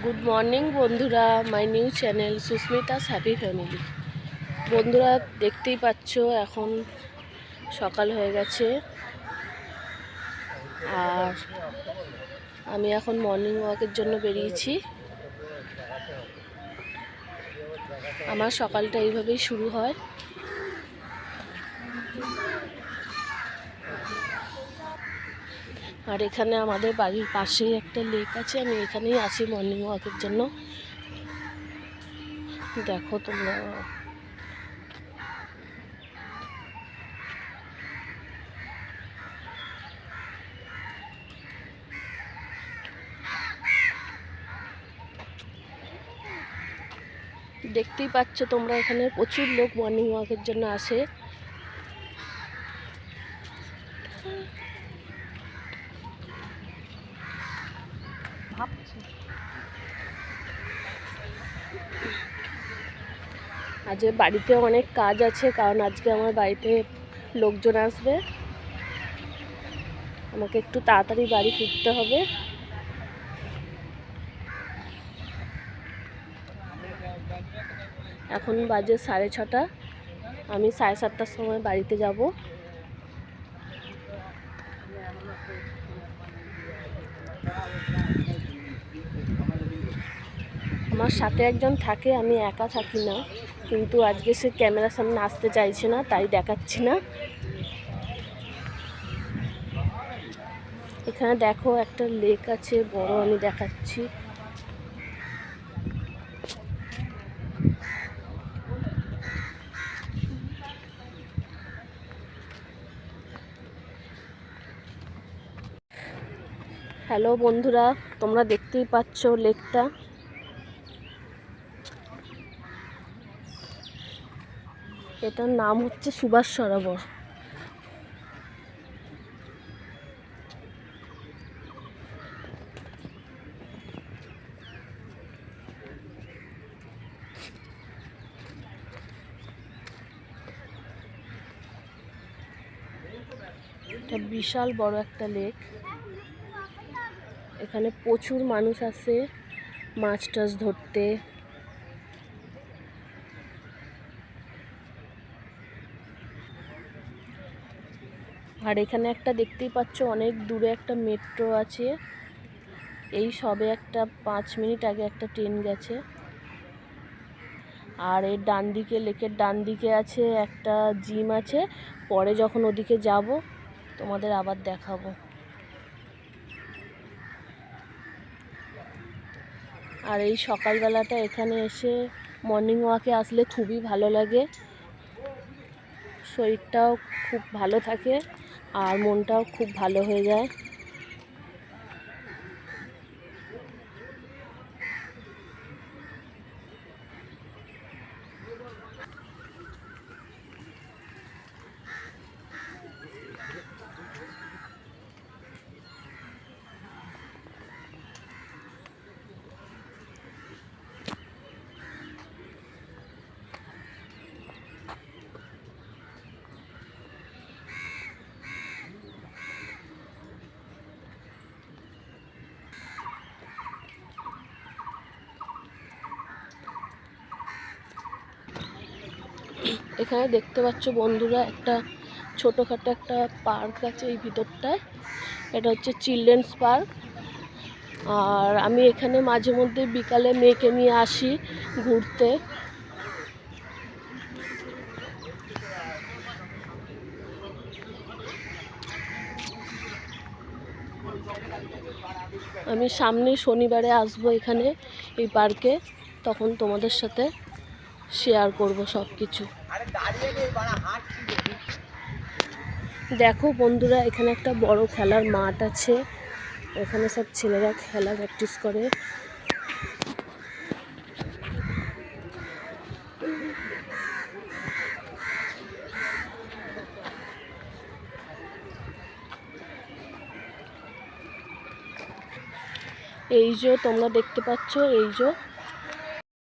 Good morning বন্ধুরা, my new channel Susmita's happy family. বন্ধুরা দেখতেই পাচ্ছ এখন সকাল হয়ে গেছে আর আমি এখন মর্নিং ওয়াকের জন্য বেরিয়েছি। আমার সকালটা এইভাবেই শুরু হয়। আর এখানে আমাদের বাড়ির পাশেই একটা লেক আছে, আমি এখানেই আসি মর্নিং ওয়াকের জন্য। দেখো তোমরা, দেখতেই পাচ্ছ তোমরা, এখানে প্রচুর লোক মর্নিং ওয়াকের জন্য আসে। আজ বাড়িতে অনেক কাজ আছে, কারণ আজকে আমার বাড়িতে লোকজন আসবে, আমাকে একটু তাড়াতাড়ি বাড়ি ফিরতে হবে। এখন বাজে 6:30, আমি 7:30টার সময় বাড়িতে যাব। আমার সাথে একজন থাকে, আমি একা থাকি না, কিন্তু আজকে সে ক্যামেরার সামনে আসতে চাইছে না, তাই দেখাচ্ছি না। এখানে দেখো একটা লেক আছে বড়, আমি দেখাচ্ছি। হ্যালো বন্ধুরা, তোমরা দেখতেই পাচ্ছ লেকটা। এটার নাম হচ্ছে সুভাষ সরোবর। এটা বিশাল বড় একটা লেক। এখানে প্রচুর মানুষ আসে মাছ টাছ ধরতে। আর এখানে একটা দেখতেই পাচ্ছ অনেক দূরে একটা মেট্রো আছে। এই সবে একটা 5 মিনিট আগে একটা ট্রেন গেছে। আর এর ডান দিকে, লেকের ডান দিকে আছে একটা জিম আছে। পরে যখন ওদিকে যাব তোমাদের আবার দেখাবো। আর এই সকালবেলাটা এখানে এসে মর্নিং ওয়াকে আসলে খুবই ভালো লাগে, শরীরটাও খুব ভালো থাকে আর মনটাও খুব ভালো হয়ে যায়। এখানে দেখতে পাচ্ছ বন্ধুরা, একটা ছোটোখাটো একটা পার্ক আছে এই ভিতরটায়। এটা হচ্ছে চিলড্রেন্স পার্ক। আর আমি এখানে মাঝে মধ্যে বিকালে মেয়েকে নিয়ে আসি ঘুরতে। আমি সামনে শনিবারে আসবো এখানে এই পার্কে, তখন তোমাদের সাথে শেয়ার করব সব কিছু। দেখো বন্ধুরা, এখানে একটা বড় খেলার মাঠ আছে, এখানে সব ছেলেরা খেলা প্র্যাকটিস করে। এই যে তোমরা দেখতে পাচ্ছ, এই যে